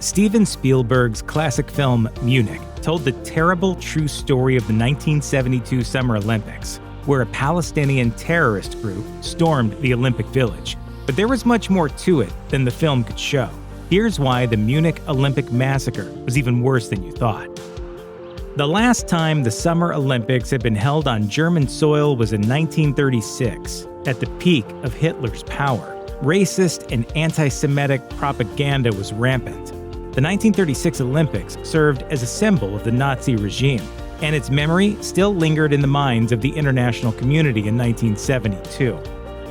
Steven Spielberg's classic film Munich told the terrible true story of the 1972 Summer Olympics, where a Palestinian terrorist group stormed the Olympic Village. But there was much more to it than the film could show. Here's why the Munich Olympic massacre was even worse than you thought. The last time the Summer Olympics had been held on German soil was in 1936, at the peak of Hitler's power. Racist and anti-Semitic propaganda was rampant. The 1936 Olympics served as a symbol of the Nazi regime, and its memory still lingered in the minds of the international community in 1972.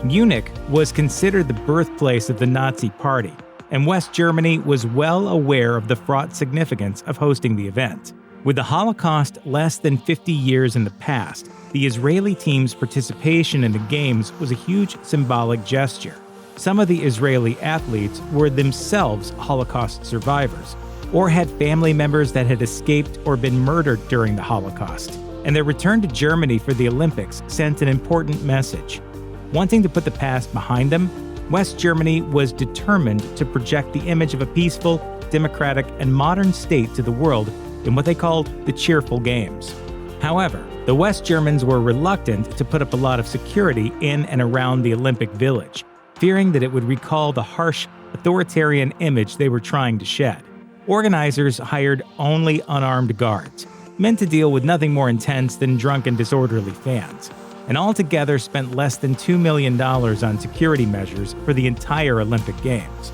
Munich was considered the birthplace of the Nazi Party, and West Germany was well aware of the fraught significance of hosting the event. With the Holocaust less than 50 years in the past, the Israeli team's participation in the Games was a huge symbolic gesture. Some of the Israeli athletes were themselves Holocaust survivors, or had family members that had escaped or been murdered during the Holocaust, and their return to Germany for the Olympics sent an important message. Wanting to put the past behind them, West Germany was determined to project the image of a peaceful, democratic, and modern state to the world in what they called the Cheerful Games. However, the West Germans were reluctant to put up a lot of security in and around the Olympic Village, fearing that it would recall the harsh, authoritarian image they were trying to shed. Organizers hired only unarmed guards, meant to deal with nothing more intense than drunk and disorderly fans, and altogether spent less than $2 million on security measures for the entire Olympic Games.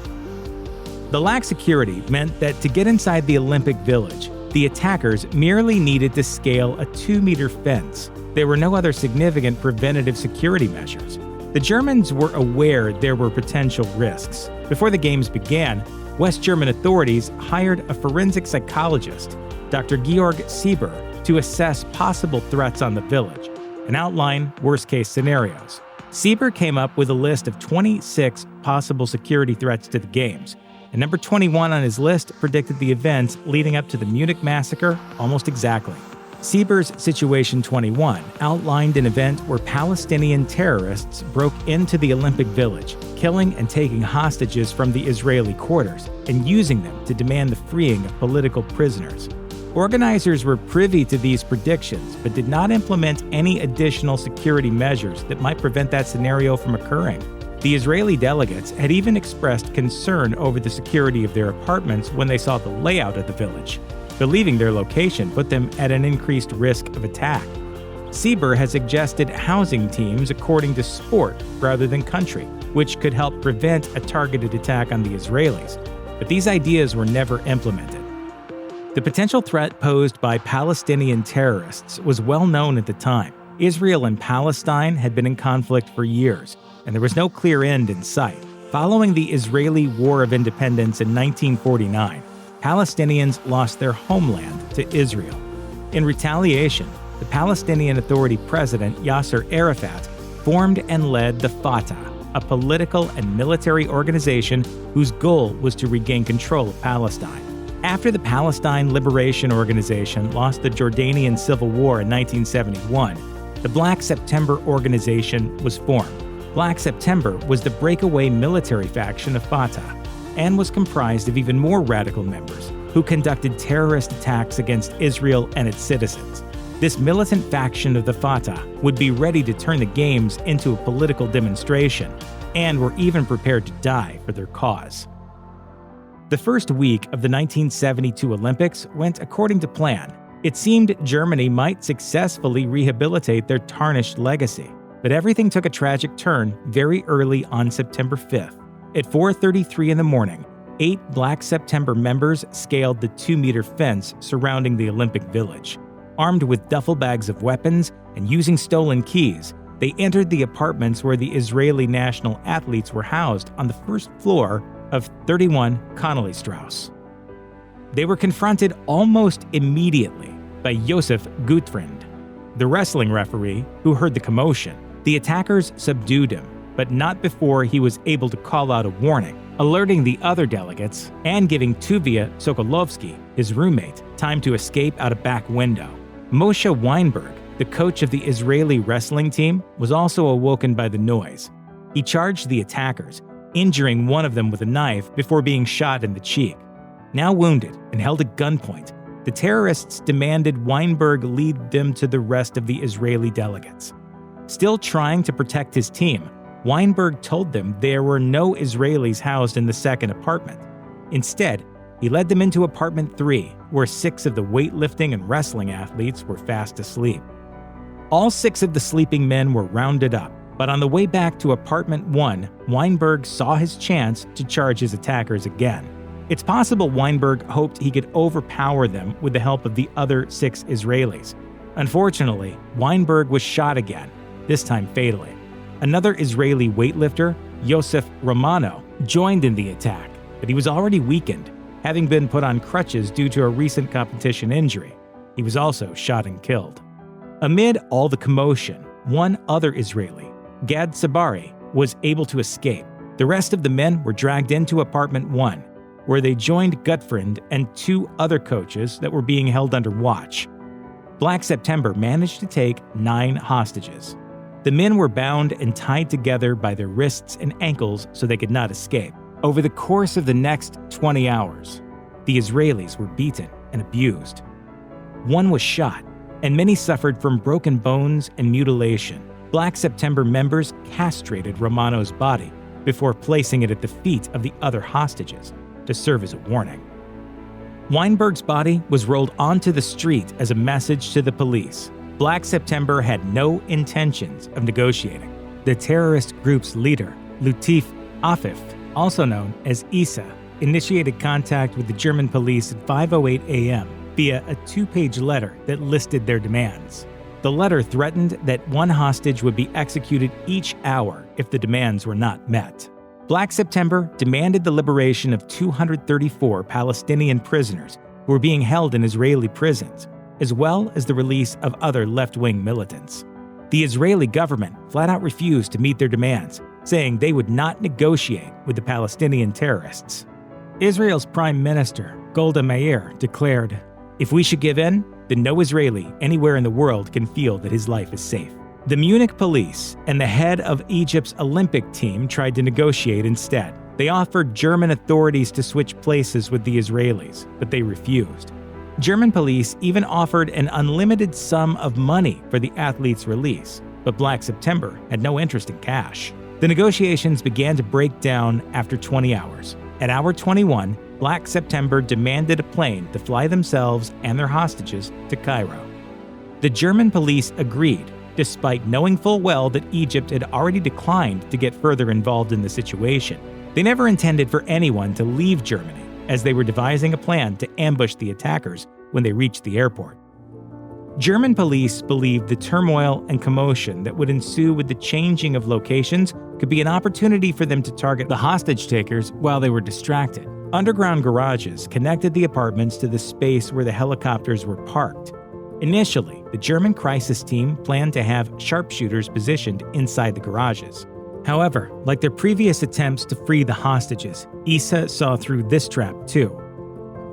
The lack security meant that to get inside the Olympic Village, the attackers merely needed to scale a 2-meter fence. There were no other significant preventative security measures. The Germans were aware there were potential risks. Before the Games began, West German authorities hired a forensic psychologist, Dr. Georg Sieber, to assess possible threats on the village and outline worst-case scenarios. Sieber came up with a list of 26 possible security threats to the Games, and number 21 on his list predicted the events leading up to the Munich massacre almost exactly. Sieber's Situation 21 outlined an event where Palestinian terrorists broke into the Olympic Village, killing and taking hostages from the Israeli quarters and using them to demand the freeing of political prisoners. Organizers were privy to these predictions but did not implement any additional security measures that might prevent that scenario from occurring. The Israeli delegates had even expressed concern over the security of their apartments when they saw the layout of the village, believing their location put them at an increased risk of attack. Sieber has suggested housing teams according to sport rather than country, which could help prevent a targeted attack on the Israelis, but these ideas were never implemented. The potential threat posed by Palestinian terrorists was well known at the time. Israel and Palestine had been in conflict for years, and there was no clear end in sight. Following the Israeli War of Independence in 1949, Palestinians lost their homeland to Israel. In retaliation, the Palestinian Authority president Yasser Arafat formed and led the Fatah, a political and military organization whose goal was to regain control of Palestine. After the Palestine Liberation Organization lost the Jordanian Civil War in 1971, the Black September organization was formed. Black September was the breakaway military faction of Fatah, and was comprised of even more radical members who conducted terrorist attacks against Israel and its citizens. This militant faction of the Fatah would be ready to turn the Games into a political demonstration, and were even prepared to die for their cause. The first week of the 1972 Olympics went according to plan. It seemed Germany might successfully rehabilitate their tarnished legacy, but everything took a tragic turn very early on September 5th. At 4:33 in the morning, 8 Black September members scaled the 2-meter fence surrounding the Olympic Village. Armed with duffel bags of weapons and using stolen keys, they entered the apartments where the Israeli national athletes were housed on the first floor of 31 Connolly Strauss. They were confronted almost immediately by Josef Gutfried, the wrestling referee who heard the commotion. The attackers subdued him, but not before he was able to call out a warning, alerting the other delegates and giving Tuvia Sokolovsky, his roommate, time to escape out a back window. Moshe Weinberg, the coach of the Israeli wrestling team, was also awoken by the noise. He charged the attackers, injuring one of them with a knife before being shot in the cheek. Now wounded and held at gunpoint, the terrorists demanded Weinberg lead them to the rest of the Israeli delegates. Still trying to protect his team, Weinberg told them there were no Israelis housed in the second apartment. Instead, he led them into apartment 3, where 6 of the weightlifting and wrestling athletes were fast asleep. All 6 of the sleeping men were rounded up, but on the way back to apartment 1, Weinberg saw his chance to charge his attackers again. It's possible Weinberg hoped he could overpower them with the help of the other 6 Israelis. Unfortunately, Weinberg was shot again, this time fatally. Another Israeli weightlifter, Yosef Romano, joined in the attack, but he was already weakened, having been put on crutches due to a recent competition injury. He was also shot and killed. Amid all the commotion, one other Israeli, Gad Sabari, was able to escape. The rest of the men were dragged into apartment 1, where they joined Gutfried and 2 other coaches that were being held under watch. Black September managed to take 9 hostages. The men were bound and tied together by their wrists and ankles so they could not escape. Over the course of the next 20 hours, the Israelis were beaten and abused. One was shot, and many suffered from broken bones and mutilation. Black September members castrated Romano's body before placing it at the feet of the other hostages to serve as a warning. Weinberg's body was rolled onto the street as a message to the police. Black September had no intentions of negotiating. The terrorist group's leader, Latif Afif, also known as Issa, initiated contact with the German police at 5:08 a.m. via a 2-page letter that listed their demands. The letter threatened that one hostage would be executed each hour if the demands were not met. Black September demanded the liberation of 234 Palestinian prisoners who were being held in Israeli prisons, as well as the release of other left-wing militants. The Israeli government flat out refused to meet their demands, saying they would not negotiate with the Palestinian terrorists. Israel's Prime Minister, Golda Meir, declared, "If we should give in, then no Israeli anywhere in the world can feel that his life is safe." The Munich police and the head of Egypt's Olympic team tried to negotiate instead. They offered German authorities to switch places with the Israelis, but they refused. German police even offered an unlimited sum of money for the athletes' release, but Black September had no interest in cash. The negotiations began to break down after 20 hours. At hour 21, Black September demanded a plane to fly themselves and their hostages to Cairo. The German police agreed, despite knowing full well that Egypt had already declined to get further involved in the situation. They never intended for anyone to leave Germany, as they were devising a plan to ambush the attackers when they reached the airport. German police believed the turmoil and commotion that would ensue with the changing of locations could be an opportunity for them to target the hostage takers while they were distracted. Underground garages connected the apartments to the space where the helicopters were parked. Initially, the German crisis team planned to have sharpshooters positioned inside the garages. However, like their previous attempts to free the hostages, Issa saw through this trap too.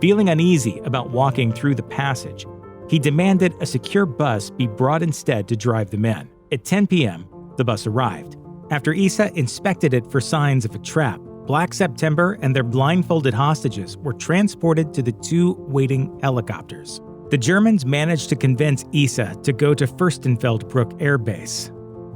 Feeling uneasy about walking through the passage, he demanded a secure bus be brought instead to drive them in. At 10 p.m., the bus arrived. After Issa inspected it for signs of a trap, Black September and their blindfolded hostages were transported to the 2 waiting helicopters. The Germans managed to convince Issa to go to Fürstenfeldbruck Air Base.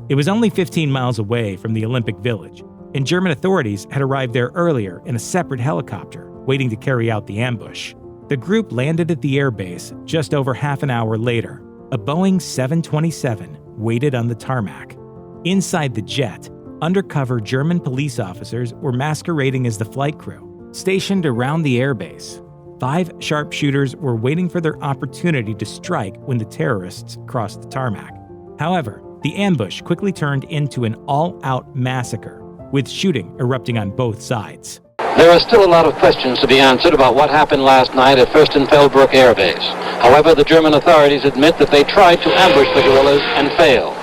It was only 15 miles away from the Olympic Village, and German authorities had arrived there earlier in a separate helicopter, waiting to carry out the ambush. The group landed at the airbase just over half an hour later. A Boeing 727 waited on the tarmac. Inside the jet, undercover German police officers were masquerading as the flight crew. Stationed around the airbase, 5 sharpshooters were waiting for their opportunity to strike when the terrorists crossed the tarmac. However, the ambush quickly turned into an all-out massacre, with shooting erupting on both sides. There are still a lot of questions to be answered about what happened last night at Fürstenfeldbruck Air Base. However, the German authorities admit that they tried to ambush the guerrillas and failed.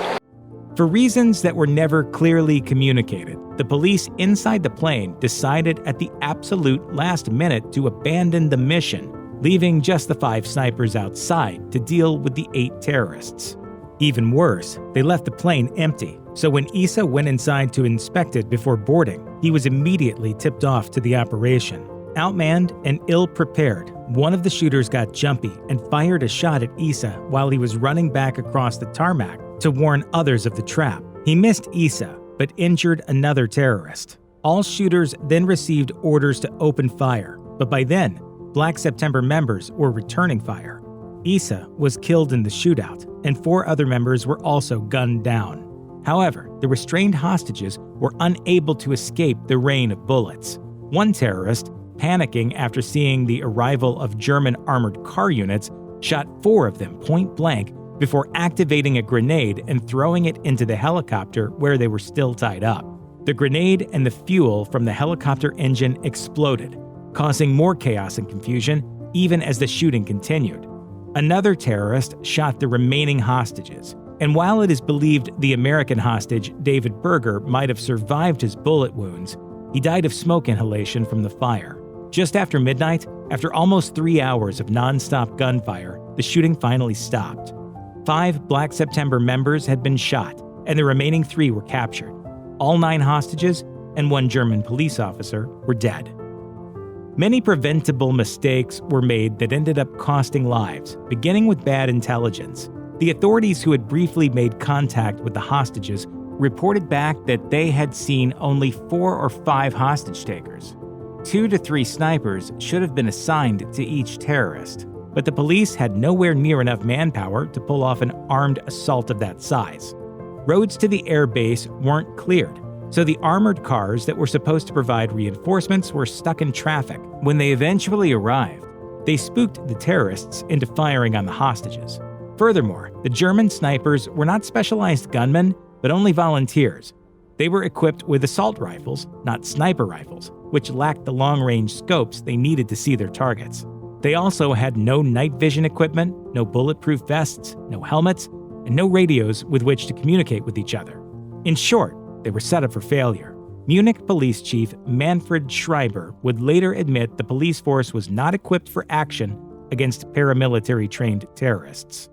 For reasons that were never clearly communicated, the police inside the plane decided at the absolute last minute to abandon the mission, leaving just the 5 snipers outside to deal with the 8 terrorists. Even worse, they left the plane empty, so when Issa went inside to inspect it before boarding, he was immediately tipped off to the operation. Outmanned and ill-prepared, one of the shooters got jumpy and fired a shot at Issa while he was running back across the tarmac to warn others of the trap. He missed Issa, but injured another terrorist. All shooters then received orders to open fire, but by then, Black September members were returning fire. Issa was killed in the shootout, and 4 other members were also gunned down. However, the restrained hostages were unable to escape the rain of bullets. One terrorist, panicking after seeing the arrival of German armored car units, shot 4 of them point blank before activating a grenade and throwing it into the helicopter where they were still tied up. The grenade and the fuel from the helicopter engine exploded, causing more chaos and confusion even as the shooting continued. Another terrorist shot the remaining hostages, and while it is believed the American hostage, David Berger, might have survived his bullet wounds, he died of smoke inhalation from the fire. Just after midnight, after almost 3 hours of non-stop gunfire, the shooting finally stopped. 5 Black September members had been shot, and the remaining 3 were captured. All 9 hostages and 1 German police officer were dead. Many preventable mistakes were made that ended up costing lives, beginning with bad intelligence. The authorities who had briefly made contact with the hostages reported back that they had seen only 4 or 5 hostage takers. 2 to 3 snipers should have been assigned to each terrorist, but the police had nowhere near enough manpower to pull off an armed assault of that size. Roads to the air base weren't cleared, so the armored cars that were supposed to provide reinforcements were stuck in traffic. When they eventually arrived, they spooked the terrorists into firing on the hostages. Furthermore, the German snipers were not specialized gunmen, but only volunteers. They were equipped with assault rifles, not sniper rifles, which lacked the long-range scopes they needed to see their targets. They also had no night vision equipment, no bulletproof vests, no helmets, and no radios with which to communicate with each other. In short, they were set up for failure. Munich Police Chief Manfred Schreiber would later admit the police force was not equipped for action against paramilitary-trained terrorists.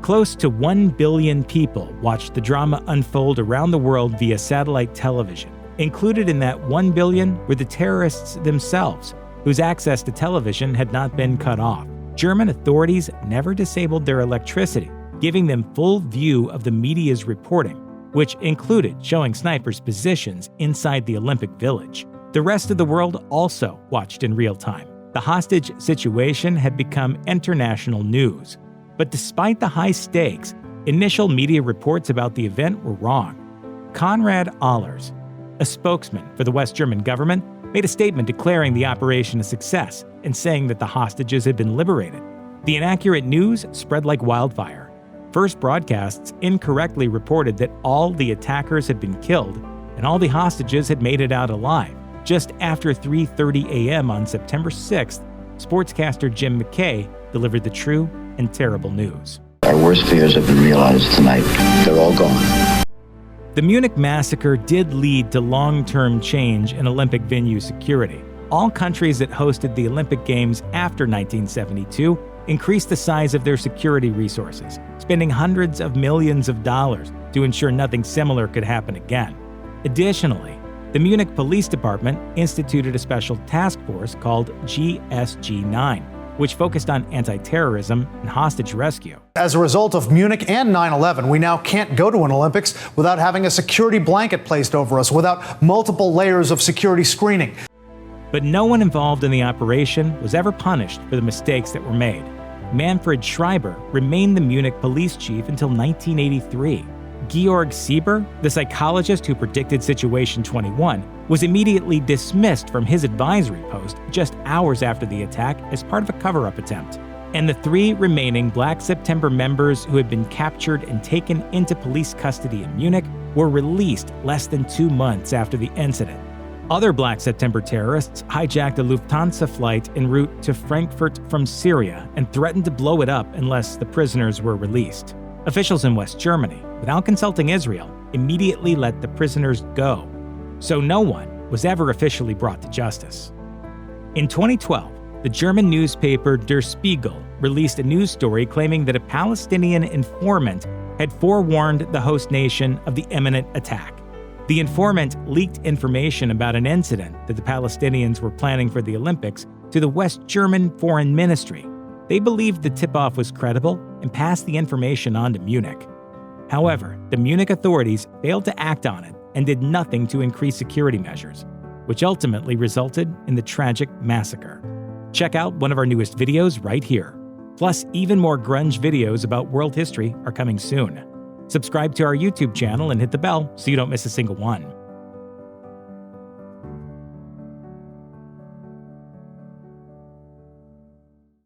Close to 1 billion people watched the drama unfold around the world via satellite television. Included in that 1 billion were the terrorists themselves, whose access to television had not been cut off. German authorities never disabled their electricity, giving them full view of the media's reporting, which included showing snipers' positions inside the Olympic Village. The rest of the world also watched in real time. The hostage situation had become international news. But despite the high stakes, initial media reports about the event were wrong. Konrad Ahlers, a spokesman for the West German government, made a statement declaring the operation a success and saying that the hostages had been liberated. The inaccurate news spread like wildfire. First broadcasts incorrectly reported that all the attackers had been killed and all the hostages had made it out alive. Just after 3:30 a.m. on September 6th, sportscaster Jim McKay delivered the true and terrible news. Our worst fears have been realized tonight. They're all gone. The Munich massacre did lead to long-term change in Olympic venue security. All countries that hosted the Olympic Games after 1972 increased the size of their security resources, spending hundreds of millions of dollars to ensure nothing similar could happen again. Additionally, the Munich Police Department instituted a special task force called GSG-9, which focused on anti-terrorism and hostage rescue. As a result of Munich and 9/11, we now can't go to an Olympics without having a security blanket placed over us, without multiple layers of security screening. But no one involved in the operation was ever punished for the mistakes that were made. Manfred Schreiber remained the Munich police chief until 1983. Georg Sieber, the psychologist who predicted Situation 21, was immediately dismissed from his advisory post just hours after the attack as part of a cover-up attempt. And the 3 remaining Black September members who had been captured and taken into police custody in Munich were released less than 2 months after the incident. Other Black September terrorists hijacked a Lufthansa flight en route to Frankfurt from Syria and threatened to blow it up unless the prisoners were released. Officials in West Germany, without consulting Israel, immediately let the prisoners go, so no one was ever officially brought to justice. In 2012, the German newspaper Der Spiegel released a news story claiming that a Palestinian informant had forewarned the host nation of the imminent attack. The informant leaked information about an incident that the Palestinians were planning for the Olympics to the West German Foreign Ministry. They believed the tip-off was credible and passed the information on to Munich. However, the Munich authorities failed to act on it and did nothing to increase security measures, which ultimately resulted in the tragic massacre. Check out one of our newest videos right here. Plus, even more grunge videos about world history are coming soon. Subscribe to our YouTube channel and hit the bell so you don't miss a single one.